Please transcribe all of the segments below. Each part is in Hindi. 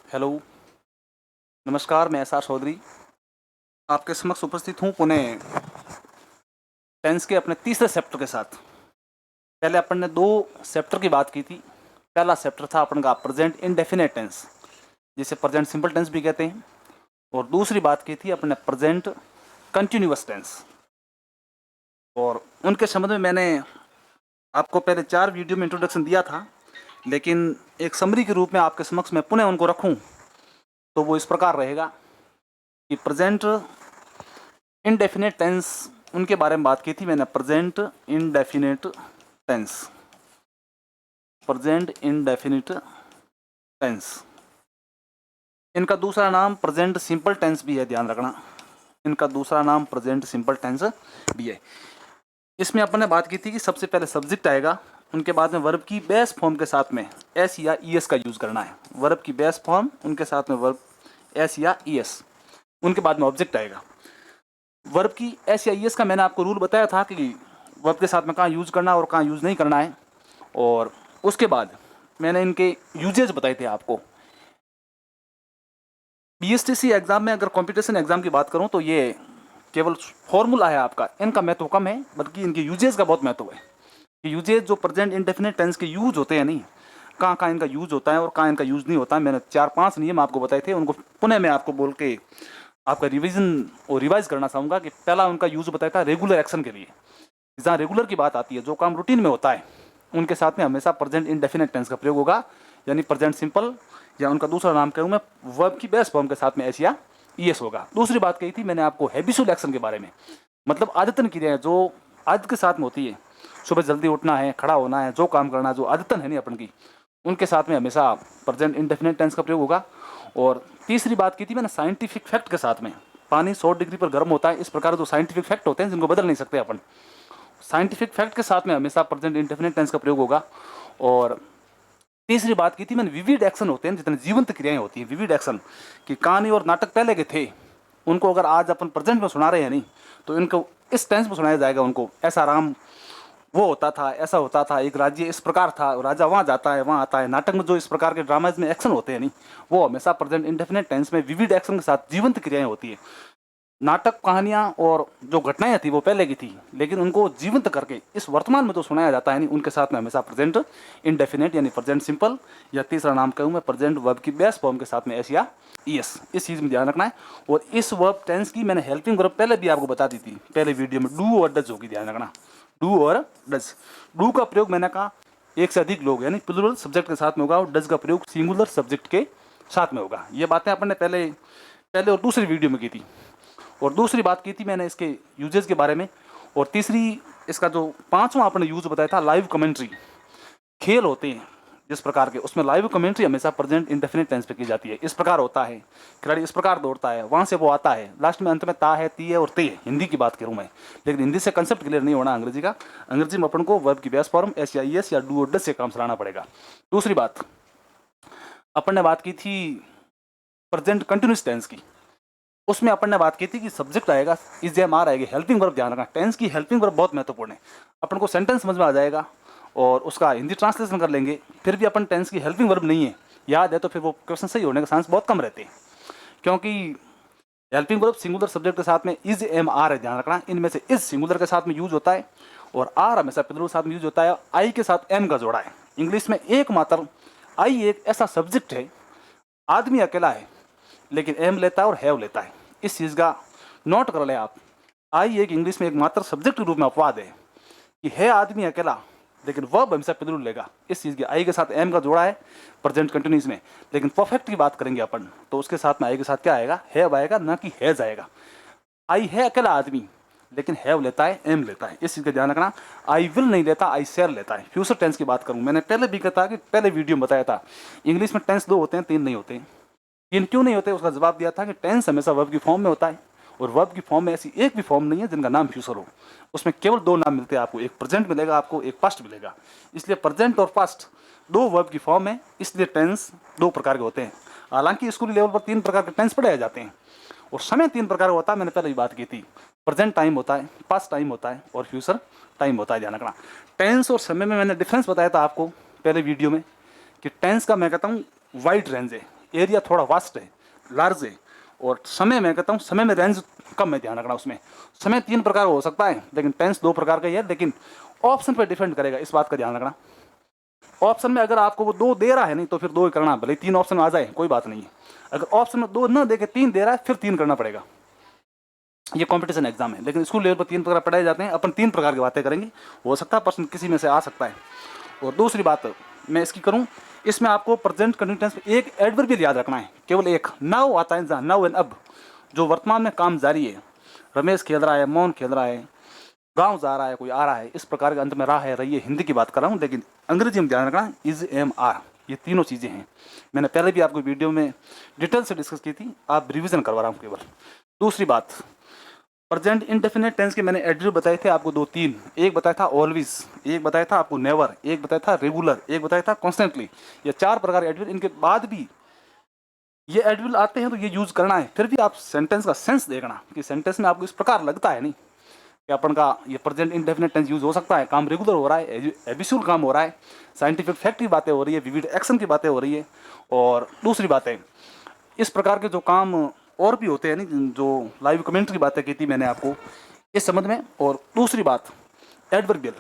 हेलो, नमस्कार। मैं एस आर चौधरी आपके समक्ष उपस्थित हूँ पुनः टेंस के अपने तीसरे चैप्टर के साथ। पहले अपन ने दो चैप्टर की बात की थी। पहला चैप्टर था अपन का प्रेजेंट इनडेफिनेट टेंस, जिसे प्रेजेंट सिंपल टेंस भी कहते हैं, और दूसरी बात की थी अपन ने प्रेजेंट कंटिन्यूअस टेंस। और उनके संबंध में मैंने आपको पहले 4 वीडियो में इंट्रोडक्शन दिया था, लेकिन एक समरी के रूप में आपके समक्ष मैं पुनः उनको रखूँ तो वो इस प्रकार रहेगा कि प्रेजेंट इनडेफिनेट टेंस, उनके बारे में बात की थी मैंने। Present indefinite tense, present indefinite tense, इनका दूसरा नाम प्रेजेंट सिंपल टेंस भी है, ध्यान रखना। इनका दूसरा नाम प्रेजेंट सिंपल टेंस भी है। इसमें अपन ने बात की थी कि सबसे पहले सब्जेक्ट आएगा, उनके बाद में वर्ब की बेस फॉर्म के साथ में एस या ईएस का यूज करना है। वर्ब की बेस फॉर्म, उनके साथ में वर्ब एस या ईएस, उनके बाद में ऑब्जेक्ट आएगा। वर्ब की एस या ईएस का मैंने आपको रूल बताया था कि वर्ब के साथ में कहाँ यूज करना और कहाँ यूज नहीं करना है। और उसके बाद मैंने इनके यूजेज बताए थे आपको। बीएसटीसी एग्जाम में अगर कंपटीशन एग्जाम की बात करूं तो ये केवल फॉर्मूला है आपका, इनका महत्व कम है, बल्कि इनके यूजेज का बहुत महत्व है। कि यूजेज जो प्रेजेंट इंडेफिनिट टेंस के यूज होते हैं, नहीं कहाँ कहाँ इनका यूज होता है और कहाँ इनका यूज नहीं होता है। मैंने 4-5 नियम आपको बताए थे, उनको पुनः मैं आपको बोल के आपका रिवीजन और रिवाइज करना चाहूँगा। कि पहला उनका यूज बताया था रेगुलर एक्शन के लिए। जहाँ रेगुलर की बात आती है, जो काम रूटीन में होता है, उनके साथ में हमेशा प्रेजेंट इंडेफिनिट टेंस का प्रयोग होगा, यानी प्रेजेंट सिंपल, या उनका दूसरा नाम कहूँ मैं वर्ब की बेस फॉर्म के साथ में एस या ईएस होगा। दूसरी बात कही थी मैंने आपको हैबिचुअल एक्शन के बारे में, मतलब आदतन क्रियाएं जो आदत के साथ में होती है। सुबह जल्दी उठना है, खड़ा होना है, जो काम करना है, जो आदतन है नहीं अपन की, उनके साथ में हमेशा प्रेजेंट इंडेफिनिट टेंस का प्रयोग होगा। और तीसरी बात की थी मैंने साइंटिफिक फैक्ट के साथ में, पानी 100 डिग्री पर गर्म होता है, इस प्रकार जो साइंटिफिक फैक्ट होते हैं जिनको बदल नहीं सकते अपन, साइंटिफिक फैक्ट के साथ में हमेशा प्रेजेंट इंडेफिनिट टेंस का प्रयोग होगा। और तीसरी बात की थी मैंने विविड एक्शन होते हैं, जितने जीवंत क्रियाएं होती हैं, विविड एक्शन, कि कहानी और नाटक पहले के थे, उनको अगर आज अपन प्रेजेंट में सुना रहे हैं नहीं, तो इनको इस टेंस में सुनाया जाएगा। उनको ऐसा राम वो होता था, ऐसा होता था, एक राज्य इस प्रकार था, राजा वहाँ जाता है, वहाँ आता है। नाटक में जो इस प्रकार के ड्रामाज में एक्शन होते हैं नहीं, वो हमेशा प्रेजेंट इंडेफिनिट टेंस में विविड एक्शन के साथ जीवंत क्रियाएं होती है। नाटक, कहानियां और जो घटनाएं थी वो पहले की थी, लेकिन उनको जीवंत करके इस वर्तमान में जो सुनाया जाता है नहीं, उनके साथ में हमेशा प्रेजेंट इंडेफिनिट यानी प्रेजेंट सिंपल, या तीसरा नाम कहूँ मैं प्रेजेंट वर्ब की बेस फॉर्म के साथ में एस या ईएस, इस चीज़ में ध्यान रखना है। और इस वर्ब टेंस की मैंने हेल्पिंग वर्ब पहले भी आपको बता दी थी, पहले वीडियो में। डू और डज होगी, ध्यान रखना, डू और डज। डू का प्रयोग मैंने कहा एक से अधिक लोग यानी प्लूरल सब्जेक्ट के साथ में होगा, और डज का प्रयोग सिंगुलर सब्जेक्ट के साथ में होगा। ये बातें अपन ने पहले पहले और दूसरी वीडियो में की थी। और दूसरी बात की थी मैंने इसके यूजेस के बारे में। और तीसरी, इसका जो पांचवा आपने यूज बताया था लाइव कमेंट्री, खेल होते हैं जिस प्रकार के, उसमें लाइव कमेंट्री हमेशा प्रेजेंट इंडेफिनिट टेंस पे की जाती है। इस प्रकार होता है, खिलाड़ी इस प्रकार दौड़ता है, वहां से वो आता है, लास्ट में अंत में ता है, ती है और ते है। हिंदी की बात करूं मैं, लेकिन हिंदी से कंसेप्ट क्लियर नहीं होना अंग्रेजी का। अंग्रेजी में अपन को वर्ब की बेस फॉर्म एस या ईएस या डू और डज से काम चलाना पड़ेगा। दूसरी बात अपन ने बात की थी प्रेजेंट कंटिन्यूस टेंस की। उसमें अपन ने बात की थी कि सब्जेक्ट आएगा, इज एम आर आएगी, हेल्पिंग वर्ब, ध्यान रखना। टेंस की हेल्पिंग वर्ब बहुत महत्वपूर्ण है। अपन को सेंटेंस समझ में आ जाएगा और उसका हिंदी ट्रांसलेशन कर लेंगे, फिर भी अपन टेंस की हेल्पिंग वर्ब नहीं है याद है, तो फिर वो क्वेश्चन सही होने के चांस बहुत कम रहते हैं। क्योंकि हेल्पिंग वर्ब सिंगुलर सब्जेक्ट के साथ में इज एम आर है, ध्यान रखना। इनमें से इज सिंगुलर के साथ में यूज होता है, और आर हमेशा प्लूरल के साथ में यूज होता है। आई के साथ एम का जोड़ा है। इंग्लिश में एकमात्र आई एक ऐसा सब्जेक्ट है, आदमी अकेला है लेकिन एम लेता है और हैव लेता है। इस चीज़ का नोट कर लें आप। आई एक इंग्लिश में एकमात्र सब्जेक्ट के रूप में अपवाद है कि है आदमी अकेला, लेकिन वर्ब हमेशा प्लूरल लेगा। इस चीज़ की आई के साथ एम का जोड़ा है प्रेजेंट कंटिन्यूस में। लेकिन परफेक्ट की बात करेंगे अपन तो उसके साथ में आई के साथ क्या आएगा, हैव आएगा, ना कि हैज आएगा। आई है अकेला आदमी, लेकिन हैव लेता है, एम लेता है। इस चीज़ का ध्यान रखना। आई विल नहीं लेता, आई शेयर लेता है। फ्यूचर टेंस की बात करूँ, मैंने पहले भी कहा कि पहले वीडियो में बताया था, इंग्लिश में टेंस 2 होते हैं, 3 नहीं होते। तीन क्यों नहीं होते, उसका जवाब दिया था कि टेंस हमेशा वर्ब की फॉर्म में होता है, और वर्ब की फॉर्म में ऐसी एक भी फॉर्म नहीं है जिनका नाम फ्यूचर हो। उसमें केवल 2 नाम मिलते हैं आपको, एक प्रेजेंट मिलेगा आपको, एक पास्ट मिलेगा। इसलिए प्रेजेंट और पास्ट 2 वर्ब की फॉर्म है, इसलिए टेंस 2 प्रकार के होते हैं। हालांकि स्कूली लेवल पर 3 प्रकार के टेंस पढ़ाए जाते हैं, और समय 3 प्रकार का होता है। मैंने पहले ही बात की थी, प्रेजेंट टाइम होता है, पास्ट टाइम होता है, और फ्यूचर टाइम होता है। ध्यान रखना। टेंस और समय में मैंने डिफरेंस बताया था आपको पहले वीडियो में, कि टेंस का मैं कहता हूँ वाइड रेंज है। एरिया थोड़ा वास्ट है, लार्ज है, और समय मैं कहता हूँ समय में रेंज कम है, ध्यान रखना उसमें। समय 3 प्रकार हो सकता है, लेकिन टेंस 2 प्रकार का ही है, लेकिन ऑप्शन पर डिपेंड करेगा, इस बात का ध्यान रखना। ऑप्शन में अगर आपको वो 2 दे रहा है नहीं तो फिर 2 ही करना, भले 3 ऑप्शन आ जाए कोई बात नहीं है। अगर ऑप्शन में 2 न दे के 3 दे रहा है फिर 3 करना पड़ेगा। ये कंपटीशन एग्जाम है, लेकिन स्कूल लेवल पर 3 प्रकार पढ़ाए जाते हैं। अपन 3 प्रकार की बातें करेंगे, हो सकता है प्रश्न किसी में से आ सकता है। और दूसरी बात मैं इसकी करूं, इसमें आपको प्रेजेंट कंटिन्यूअस में एक एडवर्ब याद रखना है, केवल एक। नाउ आता है, नाउ एंड अब, जो वर्तमान में काम जारी है। रमेश खेल रहा है, मोहन खेल रहा है, गांव जा रहा है, कोई आ रहा है, इस प्रकार के अंत में रहा है, रही है, हिंदी की बात कर रहा हूँ। लेकिन अंग्रेजी में ध्यान रखना, इज, एम, आर, ये तीनों चीज़ें हैं। मैंने पहले भी आपको वीडियो में डिटेल से डिस्कस की थी, आप रिवीजन करवा रहा हूँ केवल। दूसरी बात, प्रेजेंट इंडेफिनिट टेंस के मैंने एडवर्ब बताए थे आपको 2-3। एक बताया था ऑलवेज, एक बताया था आपको नेवर, एक बताया था रेगुलर, एक बताया था कॉन्स्टेंटली। ये 4 प्रकार के एडवर्ब, इनके बाद भी ये एडवर्ब आते हैं तो ये यूज करना है। फिर भी आप सेंटेंस का सेंस देखना कि सेंटेंस में आपको इस प्रकार लगता है नहीं कि अपन का ये प्रेजेंट इंडेफिनिट टेंस यूज हो सकता है, काम रेगुलर हो रहा है, एबिसुअल काम हो रहा है, साइंटिफिक फैक्ट की बातें हो रही है, विविड एक्शन की बातें हो रही है। और दूसरी बातें, इस प्रकार के जो काम और भी होते हैं नहीं, जो लाइव कमेंट की बातें की थी मैंने आपको इस संबंध में। और दूसरी बात, एडवर्बियल,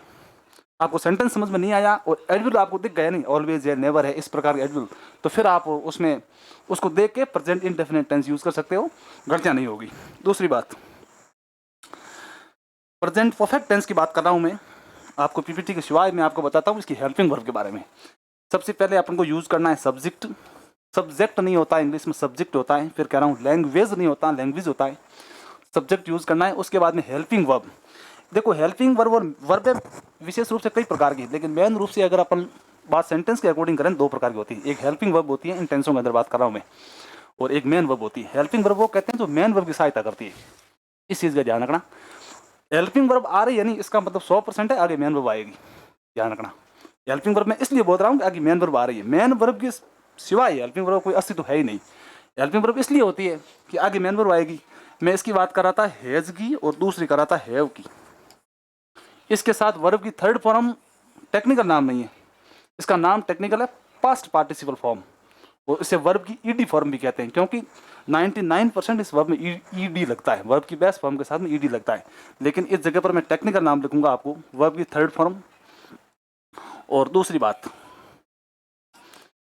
आपको सेंटेंस समझ में नहीं आया और एडवर्ब आपको दिख गया नहीं, ऑलवेज है, नेवर है, इस प्रकार के एडवर्ब, तो फिर आप उसमें उसको देख के प्रेजेंट इंडेफिनिट टेंस यूज कर सकते हो, गलतियां नहीं होगी। दूसरी बात, प्रेजेंट परफेक्ट टेंस की बात कर रहा हूं मैं आपको, पीपीटी के सिवाय मैं आपको बताता हूं इसकी हेल्पिंग वर्ब के बारे में। सबसे पहले अपन को यूज करना है सब्जेक्ट। सब्जेक्ट नहीं होता इंग्लिश में, सब्जेक्ट होता है। फिर कह रहा हूँ लैंग्वेज नहीं होता, लैंग्वेज होता है। सब्जेक्ट यूज करना है। उसके बाद में हेल्पिंग वर्ब। देखो हेल्पिंग वर्ब और वर्ब विशेष रूप से कई प्रकार की, लेकिन मेन रूप से अगर अपन बात सेंटेंस के अकॉर्डिंग करें 2 प्रकार की होती है। एक हेल्पिंग वर्ब होती है, इन टेंसों के अंदर बात कर रहा हूँ मैं, और एक मेन वर्ब होती है। हेल्पिंग वर्ब वो कहते हैं जो मेन वर्ब की सहायता करती है, इस चीज़ का ध्यान रखना। हेल्पिंग वर्ब आ रही है नहीं इसका मतलब 100% है आगे मेन वर्ब आएगी, ध्यान रखना। हेल्पिंग वर्ब मैं इसलिए बोल रहा हूँ कि आगे मेन वर्ब आ रही है, मेन वर्ब के सिवाय हेल्पिंग वर्ब कोई अस्तित्व है ही नहीं। हेल्पिंग वर्ब इसलिए होती है कि आगे मेन वर्ब आएगी। मैं इसकी बात कर रहा था हैज की, और दूसरी कर रहा था हैव की। इसके साथ वर्ब की थर्ड फॉर्म टेक्निकल नाम नहीं है, इसका नाम टेक्निकल है पास्ट पार्टिसिपल फॉर्म, और इसे वर्ब की ईडी फॉर्म भी कहते हैं, क्योंकि 99% इस वर्ब में ईडी लगता है, वर्ब की बेस्ट फॉर्म के साथ में ईडी लगता है। लेकिन इस जगह पर मैं टेक्निकल नाम लिखूंगा आपको, वर्ब की थर्ड फॉर्म। और दूसरी बात,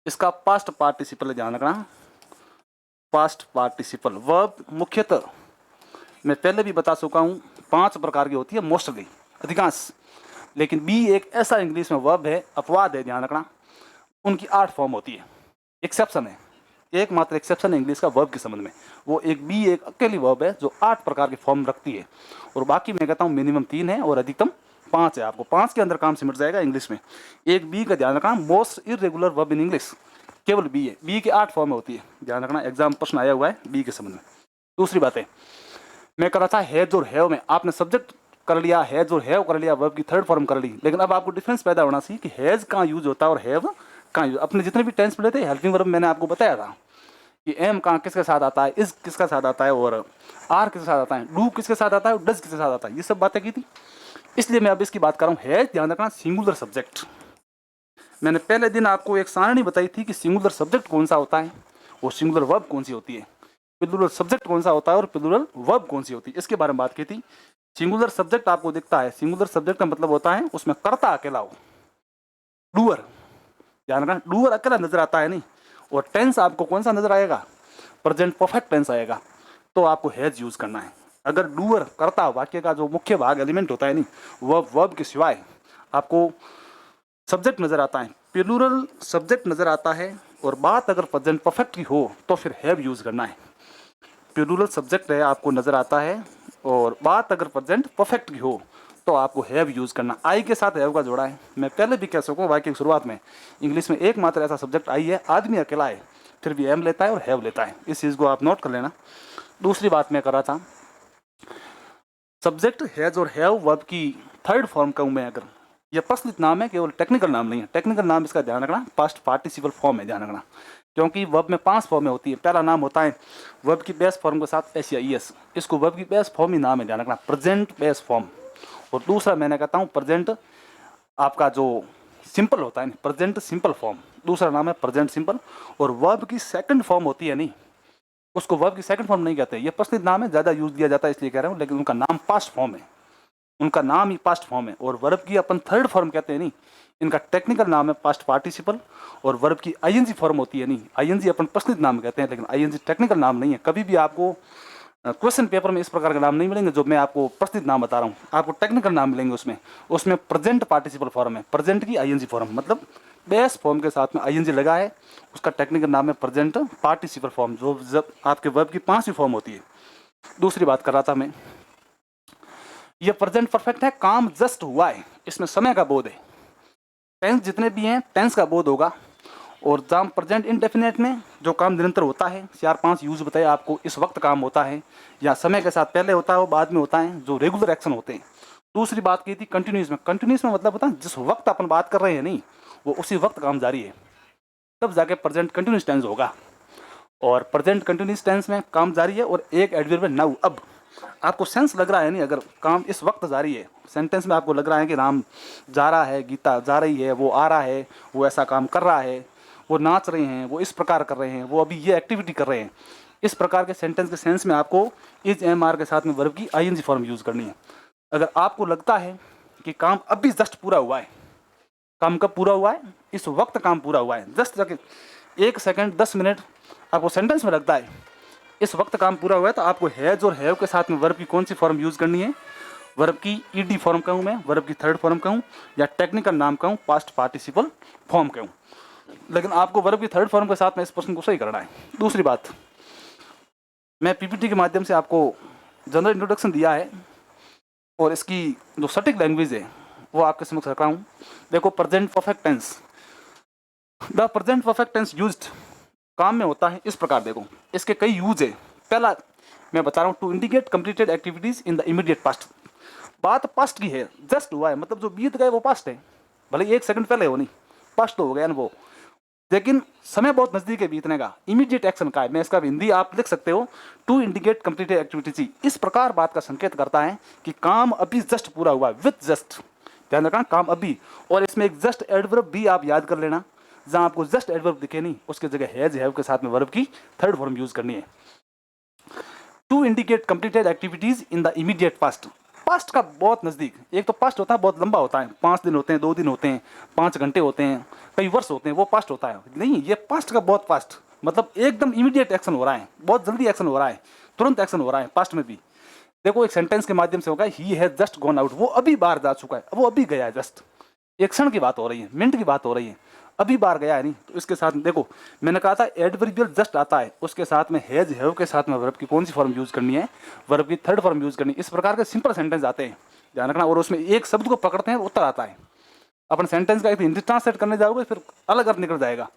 इसका पास्ट पार्टिसिपल ध्यान रखना। पास्ट पार्टिसिपल वर्ब मुख्यतः मैं पहले भी बता चुका हूँ 5 प्रकार की होती है, मोस्टली अधिकांश। लेकिन बी एक ऐसा इंग्लिश में वर्ब है, अपवाद है, ध्यान रखना, उनकी 8 फॉर्म होती है। एक्सेप्शन है, एकमात्र एक्सेप्शन है इंग्लिश का वर्ब के संबंध में, वो एक बी एक अकेली वर्ब है जो 8 प्रकार की फॉर्म रखती है। और बाकी मैं कहता हूँ मिनिमम 3 है और अधिकतम 5 है। आपको 5 के अंदर काम सिमट जाएगा इंग्लिश में। एक बी का ध्यान रखना, most irregular verb in English केवल बी है, बी की 8 फॉर्म होती है, ध्यान रखना। एग्जाम प्रश्न आया हुआ है बी के संबंध में। दूसरी बात है, मैं कर रहा था हैज और हैव में, आपने सब्जेक्ट कर लिया, हैज और हैव कर लिया, वर्ब की थर्ड फॉर्म कर ली, लेकिन अब आपको डिफरेंस पैदा होना चाहिए कि हैज कहाँ यूज होता है और हैव कहाँ यूज। अपने जितने भी टेंस पढ़े थे हेल्पिंग वर्ब मैंने आपको बताया था कि एम कहाँ किसके साथ आता है, इज किसका साथ आता है, और आर किसके साथ आता है, डू किसके साथ आता है, और डज किसके साथ आता है, ये सब बातें की थी। इसलिए मैं अब इसकी बात कर रहा हूँ। हैज ध्यान रखना सिंगुलर सब्जेक्ट। मैंने पहले दिन आपको एक सारणी बताई थी कि सिंगुलर सब्जेक्ट कौन सा होता है और सिंगुलर वर्ब कौन सी होती है, प्लूरल सब्जेक्ट कौन सा होता है और प्लूरल वर्ब कौन सी होती है, इसके बारे में बात की थी। सिंगुलर सब्जेक्ट आपको दिखता है, सिंगुलर सब्जेक्ट का मतलब होता है उसमें कर्ता अकेला हो, डूअर, ध्यान रखना, डूअर अकेला नजर आता है नहीं। और टेंस आपको कौन सा नजर आएगा, प्रेजेंट परफेक्ट टेंस आएगा, तो आपको हैज यूज करना है। अगर डूअर कर्ता वाक्य का जो मुख्य भाग एलिमेंट होता है नहीं, वर्ब के सिवाय आपको सब्जेक्ट नजर आता है, प्लूरल सब्जेक्ट नजर आता है, और बात अगर प्रेजेंट परफेक्ट की हो तो फिर हैव यूज करना है। प्लूरल सब्जेक्ट है आपको नजर आता है, और बात अगर प्रेजेंट परफेक्ट की हो तो आपको हैव यूज करना। आई के साथ हैव का जोड़ा है। मैं पहले भी कह सकूँ वाक्य की शुरुआत में, इंग्लिश में एकमात्र ऐसा सब्जेक्ट आई है, आदमी अकेला है फिर भी एम लेता है और हैव लेता है, इस चीज को आप नोट कर लेना। दूसरी बात मैं कर रहा था, सब्जेक्ट हैज और हैव वर्ब की थर्ड फॉर्म कहूँ मैं अगर, यह प्रचलित नाम है, केवल टेक्निकल नाम नहीं है। टेक्निकल नाम इसका ध्यान रखना पास्ट पार्टिसिपल फॉर्म है, ध्यान रखना, क्योंकि वर्ब में 5 फॉर्में होती है। पहला नाम होता है वर्ब की बेस फॉर्म के साथ एस या ईएस, इसको वर्ब की बेस फॉर्म ही नाम है, ध्यान रखना, प्रेजेंट बेस फॉर्म। और दूसरा मैंने कहता हूँ प्रेजेंट आपका जो सिंपल होता है नहीं, प्रेजेंट सिंपल फॉर्म, दूसरा नाम है प्रेजेंट सिंपल। और वर्ब की सेकंड फॉर्म होती है नहीं, उसको वर्ब की सेकंड फॉर्म नहीं कहते। ये प्रचलित नाम है, ज़्यादा यूज दिया जाता है इसलिए कह रहा हूँ, लेकिन उनका नाम पास्ट फॉर्म है, उनका नाम ही पास्ट फॉर्म है। और वर्ब की अपन थर्ड फॉर्म कहते हैं नहीं, इनका टेक्निकल नाम है पास्ट पार्टिसिपल। और वर्ब की आईएनजी फॉर्म होती है नहीं, आईएनजी अपन प्रचलित नाम कहते हैं, लेकिन आईएनजी टेक्निकल नाम नहीं है। कभी भी आपको क्वेश्चन पेपर में इस प्रकार का नाम नहीं मिलेंगे जो मैं आपको प्रचलित नाम बता रहा हूँ, आपको टेक्निकल नाम मिलेंगे उसमें। उसमें प्रेजेंट पार्टिसिपल फॉर्म है, प्रेजेंट की आईएनजी फॉर्म, मतलब बेस फॉर्म के साथ में आईएनजी लगा है, उसका टेक्निकल नाम है प्रेजेंट पार्टिसिपल फॉर्म, जो जब आपके वर्ब की 5वीं फॉर्म होती है। दूसरी बात कर रहा था मैं, ये प्रेजेंट परफेक्ट है, काम जस्ट हुआ है, इसमें समय का बोध है। टेंस जितने भी हैं टेंस का बोध होगा। और जहाँ प्रेजेंट इंडेफिनेट में जो काम निरंतर होता है, 4-5 यूज बताए आपको, इस वक्त काम होता है या समय के साथ पहले होता है वो बाद में होता है, जो रेगुलर एक्शन होते हैं। दूसरी बात की थी कंटिन्यूस में, कंटिन्यूस में मतलब होता है जिस वक्त अपन बात कर रहे हैं नहीं, वो उसी वक्त काम जारी है, तब जाके प्रेजेंट कंटिन्यूस टेंस होगा। और प्रेजेंट कंटिन्यूस टेंस में काम जारी है और एक एडवर्ब है नाउ, अब। आपको सेंस लग रहा है नहीं, अगर काम इस वक्त जारी है, सेंटेंस में आपको लग रहा है कि राम जा रहा है, गीता जा रही है, वो आ रहा है, वो ऐसा काम कर रहा है, वो नाच रहे हैं, वो इस प्रकार कर रहे हैं, वो अभी ये एक्टिविटी कर रहे हैं, इस प्रकार के सेंटेंस के सेंस में आपको इज एम आर के साथ में वर्ब की आईएनजी फॉर्म यूज करनी है। अगर आपको लगता है कि काम अभी जस्ट पूरा हुआ है, काम कब पूरा हुआ है, इस वक्त काम पूरा हुआ है, जस्ट जाके 1 सेकंड 10 मिनट आपको सेंटेंस में लगता है इस वक्त काम पूरा हुआ है, तो आपको हैज और हैव के साथ में वर्ब की कौन सी फॉर्म यूज करनी है, वर्ब की ईडी फॉर्म कहूँ मैं, वर्ब की थर्ड फॉर्म कहूँ, या टेक्निकल नाम कहूँ, पास्ट पार्टिसिपल फॉर्म कहूँ। लेकिन आपको वर्ब की थर्ड फॉर्म के साथ में इस प्रश्न को सही करना है। दूसरी बात, मैं पीपीटी के माध्यम से आपको जनरल इंट्रोडक्शन दिया है और इसकी जो सटीक लैंग्वेज है वो आपके समक्ष रखा हूँ। देखो, present perfect tense, the present perfect tense used काम में होता है इस प्रकार। देखो, इसके कई यूज है। पहला मैं बता रहा हूँ, to indicate completed activities in the immediate past. बात पास्ट की है, जस्ट हुआ है, मतलब जो बीत गए वो पास्ट है, भले 1 सेकंड पहले हो नहीं, पास्ट तो हो गया ना वो, लेकिन समय बहुत नजदीक है बीतने का, इमीडिएट एक्शन का है। मैं इसका हिंदी आप लिख सकते हो, टू इंडिकेट कंप्लीटेड एक्टिविटीज, इस प्रकार बात का संकेत करता है कि काम अभी जस्ट पूरा हुआ, विथ जस्ट, ध्यान रखना काम अभी। और इसमें एक जस्ट एडवर्ब भी आप याद कर लेना, जहां आपको जस्ट एडवर्ब दिखे नहीं उसके जगह हैज हैव के साथ में वर्ब की थर्ड फॉर्म यूज करनी है। To indicate completed activities in the immediate past, past का बहुत नजदीक। एक तो पास्ट होता है बहुत लंबा होता है, 5 दिन होते हैं, 2 दिन होते हैं, 5 घंटे होते हैं, कई वर्ष होते हैं, वो पास्ट होता है। नहीं, ये पास्ट का बहुत पास्ट, मतलब एकदम इमीडिएट एक्शन हो रहा है, बहुत जल्दी एक्शन हो रहा है, तुरंत एक्शन हो रहा है पास्ट में भी। देखो, एक सेंटेंस के माध्यम से होगा, he has just gone out, वो अभी बाहर जा चुका है, वो अभी गया है, जस्ट एक क्षण की बात हो रही है, मिनट की बात हो रही है, अभी बाहर गया है नहीं। तो इसके साथ देखो, मैंने कहा था एडवर्बियल जस्ट आता है, उसके साथ में हैज हैव के साथ में वर्ब की कौन सी फॉर्म यूज करनी है, वर्ब की थर्ड फॉर्म यूज करनी है। इस प्रकार के सिंपल सेंटेंस आते हैं, ध्यान रखना। और उसमें एक शब्द को पकड़ते हैं, उत्तर आता है। अपन सेंटेंस का एक हिंदी ट्रांसलेट करने जाओगे फिर अलग अर्थ निकल जाएगा।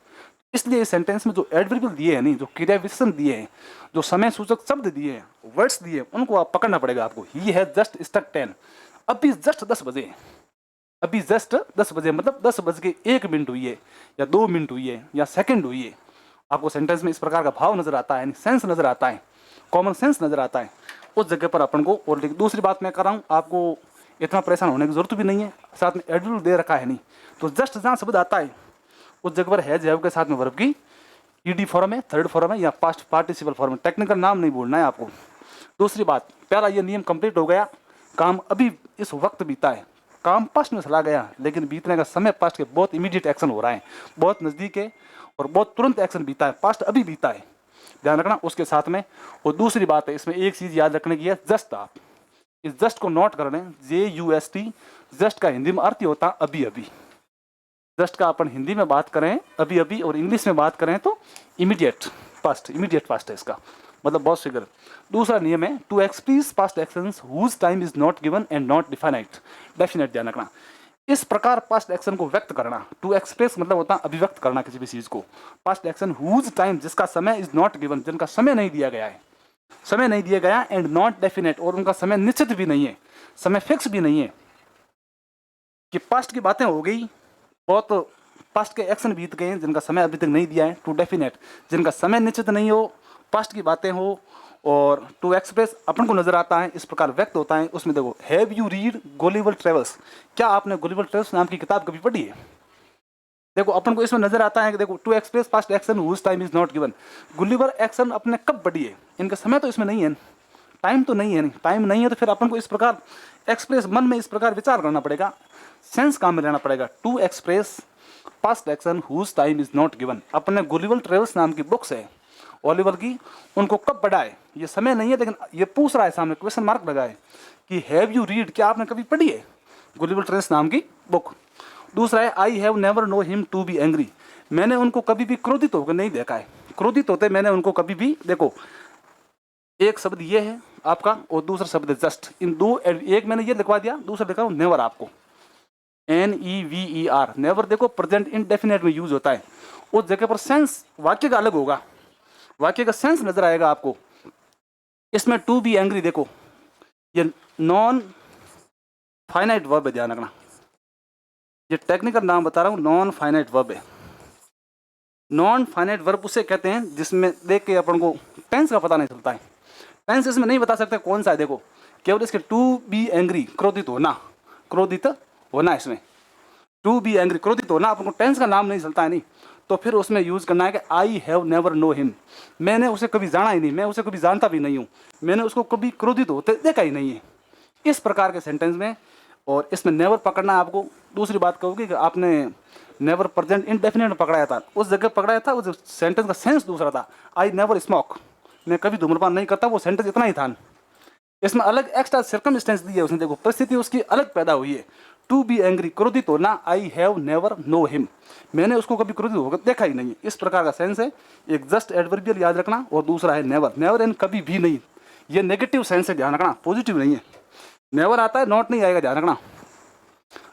इसलिए इस सेंटेंस में जो एडवर्बियल दिए हैं नहीं, जो क्रिया विशेषण दिए हैं, जो समय सूचक शब्द दिए हैं, वर्ड्स दिए हैं, उनको आप पकड़ना पड़ेगा आपको। ही हैज जस्ट स्ट्रक 10, अभी जस्ट 10 बजे, अभी जस्ट 10 बजे मतलब 10 बज के 1 मिनट हुई है, या 2 मिनट हुई है, या सेकंड हुई है। आपको सेंटेंस में इस प्रकार का भाव नजर आता है, सेंस नजर आता है, कॉमन सेंस नजर आता है, उस जगह पर अपन को। और दूसरी बात मैं कर रहा हूँ, आपको इतना परेशान होने की जरूरत भी नहीं है, साथ में एडवर्ब दे रखा है नहीं, तो जस्ट जहाँ शब्द आता है उस जगह पर हैज हैव के साथ में वर्ब की ईडी फॉर्म है, थर्ड फॉर्म है, या पास्ट पार्टिसिपल फॉर्म है, टेक्निकल नाम नहीं बोलना है आपको। दूसरी बात, पहला ये नियम कंप्लीट हो गया, काम अभी इस वक्त बीता है, काम पास्ट में चला गया, लेकिन बीतने का समय पास्ट के बहुत इमीडिएट एक्शन हो रहा है, बहुत नज़दीक है और बहुत तुरंत एक्शन बीता है, पास्ट अभी बीता है, ध्यान रखना उसके साथ में। और दूसरी बात है, इसमें एक चीज़ याद रखने की है, जस्ट। आप इस जस्ट को नोट कर लें, JUST, जस्ट का हिंदी में अर्थ ही होता है अभी अभी। जस्ट का अपन हिंदी में बात करें अभी अभी, और इंग्लिश में बात करें तो इमीडिएट पास्ट, इमीडिएट पास्ट है इसका मतलब, बहुत शीघ्र। दूसरा नियम है, to express past actions whose time is not given and not definite, definite, ध्यान रखना। इस प्रकार पास्ट एक्शन को व्यक्त करना, टू एक्सप्रेस मतलब होता है अभिव्यक्त करना किसी भी चीज को। पास्ट एक्शन हुज टाइम, जिसका समय इज नॉट गिवन, जिनका समय नहीं दिया गया है, समय नहीं दिया गया, एंड नॉट डेफिनेट, और उनका समय निश्चित भी नहीं है, समय फिक्स भी नहीं है। कि पास्ट की बातें हो गई, बहुत पास्ट के एक्शन बीत गए जिनका समय अभी तक नहीं दिया है। टू डेफिनेट, जिनका समय निश्चित नहीं हो, पास्ट की बातें हो। और टू एक्सप्रेस अपन को नजर आता है, इस प्रकार व्यक्त होता है। उसमें देखो, have you read Gulliver travels, क्या आपने गुलिवर ट्रेवल्स नाम की किताब कभी पढ़ी है? देखो अपन को इसमें नजर आता है कि देखो to express past action whose time is not given, Gulliver action अपने कब बढ़ी है, इनका समय तो इसमें नहीं है, टाइम तो नहीं है, नहीं टाइम नहीं है तो फिर अपन को इस प्रकार एक्सप्रेस मन में इस प्रकार विचार करना पड़ेगा, सेंस काम में लेना पड़ेगा। To express past action whose time is not given, अपने गुलिवर ट्रेवल्स नाम की बुक्स है ओलिवर की, उनको कब पढ़ा है ये समय नहीं है, लेकिन ये पूछ रहा है सामने क्वेश्चन मार्क लगा है कि हैव यू रीड, क्या आपने कभी पढ़ी है गुलिवर ट्रेवल्स नाम की बुक। दूसरा है I have never know him to be angry, मैंने उनको कभी भी क्रोधित होकर नहीं देखा है, क्रोधित होते मैंने उनको कभी भी, देखो एक शब्द ये है आपका और दूसरा शब्द है जस्ट, इन दो, एक मैंने ये लिखवा दिया, दूसरा लिखा हूँ नेवर आपको, NEVER, नेवर देखो प्रेजेंट इंडेफिनिट में यूज होता है, उस जगह पर सेंस वाक्य का अलग होगा, वाक्य का सेंस नजर आएगा आपको। इसमें टू बी एंग्री देखो ये नॉन फाइनाइट वर्ब है, ध्यान रखना, ये टेक्निकल नाम बता रहा हूँ, नॉन फाइनाइट वर्ब है। नॉन फाइनाइट वर्ब उसे कहते हैं जिसमें देख के अपन को टेंस का पता नहीं चलता है, टेंस इसमें नहीं बता सकते कौन सा है, देखो केवल इसके टू बी एंग्री क्रोधित होना, क्रोधित होना, इसमें टू बी एंग्री क्रोधित होना, अपन को टेंस का नाम नहीं चलता है, नहीं तो फिर उसमें यूज करना है कि आई हैव नेवर नो हिम, मैंने उसे कभी जाना ही नहीं, मैं उसे कभी जानता भी नहीं हूँ, मैंने उसको कभी क्रोधित होते देखा ही नहीं है, इस प्रकार के सेंटेंस में। और इसमें नेवर पकड़ना आपको, दूसरी बात कहूँगी कि आपने नेवर प्रेजेंट इंडेफिनिट में पकड़ाया था, उस जगह पकड़ाया था, उस सेंटेंस का सेंस दूसरा था, आई नेवर स्मोक, मैं कभी धूम्रपान नहीं करता, वो सेंटेंस इतना ही था। इसमें अलग एक्स्ट्रा सर्कमस्टेंस दी है उसने, देखो परिस्थिति उसकी अलग पैदा हुई है। टू बी एंग्री क्रोधित होना, आई हैव नेवर नो हिम, मैंने उसको कभी क्रोधित होकर देखा ही नहीं है, इस प्रकार का सेंस है। एक जस्ट एडवर्बियल याद रखना और दूसरा है नेवर, नेवर एंड कभी भी नहीं, ये नेगेटिव सेंस है, ध्यान रखना, पॉजिटिव नहीं है। नेवर आता है नॉट नहीं आएगा, ध्यान रखना,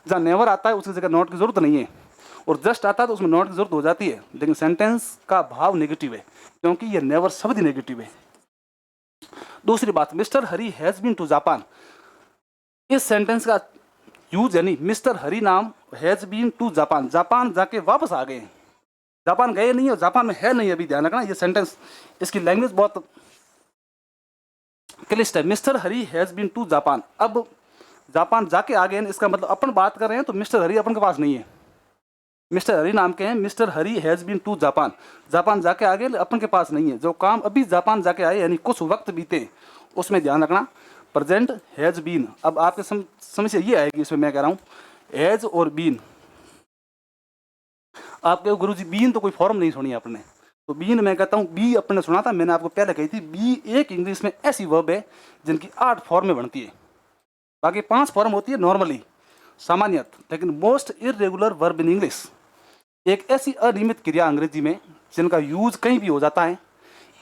जहाँ नेवर आता है उसकी जगह नॉट की जरूरत नहीं है, और जस्ट आता है तो उसमें नॉट की जरूरत हो जाती है, लेकिन सेंटेंस का भाव नेगेटिव है क्योंकि ये नेवर शब्द ही नेगेटिव है। दूसरी बात, mister Hari has been to Japan, इस सेंटेंस का यूज यानी मिस्टर हरी नाम has been to Japan, Japan जाके वापस आ गए, जापान गए नहीं और जापान में है नहीं अभी, ध्यान रखना, ये सेंटेंस इसकी लैंग्वेज बहुत क्लिष्ट है। Mister Hari has been to Japan, अब जापान जाके आ गए, इसका मतलब अपन बात कर रहे हैं तो मिस्टर हरी अपन के पास नहीं है, मिस्टर हरी नाम के हैं, mister Hari has been to Japan, Japan जाके आ गए अपन के पास नहीं है, जो काम अभी जापान जाके आए यानी कुछ वक्त बीते, उसमें ध्यान रखना प्रेजेंट हैज बीन। अब आपके समझ ये आएगी, इसमें मैं कह रहा हूँ हैज और बीन, आपके गुरु जी बीन तो कोई फॉर्म नहीं सुनी आपने, तो बीन मैं कहता हूँ बी अपने सुना था, मैंने आपको पहले कही थी, बी एक इंग्लिश में ऐसी वर्ब है जिनकी 8 फॉर्म में बनती है, बाकी 5 फॉर्म होती है नॉर्मली सामान्यत, लेकिन most irregular verb in English, एक ऐसी अनियमित क्रिया अंग्रेजी में जिनका यूज कहीं भी हो जाता है,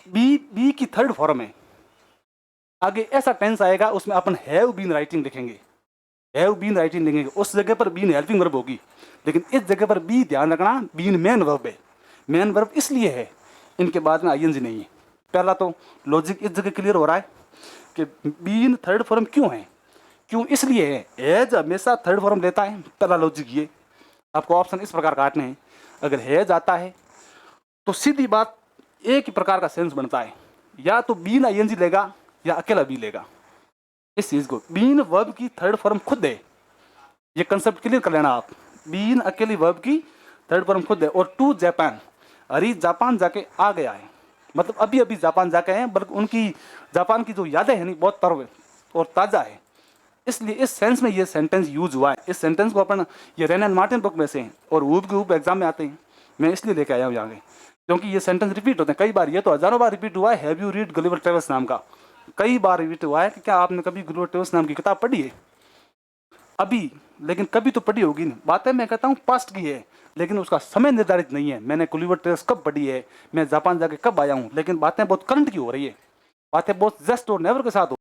बी की 3rd फॉर्म है, आगे ऐसा टेंस आएगा उसमें अपन हैव बीन राइटिंग लिखेंगे, हैव बीन राइटिंग लिखेंगे, उस जगह पर बीन हेल्पिंग वर्ब होगी, लेकिन इस जगह पर बी ध्यान रखना बीन मेन वर्ब है, मेन वर्ब इसलिए है इनके बाद में आईएनजी नहीं है। पहला तो लॉजिक इस जगह क्लियर हो रहा है कि बीन 3rd फॉर्म क्यों है, क्यों इसलिए है, हैज हमेशा 3rd फॉर्म लेता है, पहला लॉजिक ये, आपको ऑप्शन इस प्रकार काटने हैं, अगर हैज आता है तो सीधी बात एक ही प्रकार का सेंस बनता है, या तो बीन आईएनजी लेगा या अकेला बी लेगा, इस चीज को बीन वर्ब की 3rd फॉर्म खुद है, ये कंसेप्ट क्लियर कर लेना आप, बीन अकेली वर्ब की 3rd फॉर्म खुद है। और टू जापान, अरे जापान जाके आ गया है, मतलब अभी अभी जापान जाके आए हैं, बल्कि उनकी जापान की जो यादें हैं नहीं बहुत तरव और ताज़ा है, इसलिए इस सेंस में ये सेंटेंस यूज हुआ है। इस सेंटेंस को अपन ये रेन एंड मार्टिन बुक में से हैं और ऊब के ऊब एग्जाम में आते हैं, मैं इसलिए लेके आया हूँ यहाँ के, क्योंकि ये सेंटेंस रिपीट होते हैं कई बार, ये तो हजारों बार रिपीट हुआ है, have you read Gulliver travels नाम का, कई बार रिपीट हुआ है कि क्या आपने कभी गलिवर ट्रेवल्स नाम की किताब पढ़ी है अभी, लेकिन कभी तो पढ़ी होगी, बातें मैं कहता हूँ पास्ट की है, लेकिन उसका समय निर्धारित नहीं है, मैंने गलिवर ट्रेवल्स कब पढ़ी है, मैं जापान जाके कब आया हूँ, लेकिन बातें बहुत करंट की हो रही है, बातें बहुत जस्ट और नेवर के साथ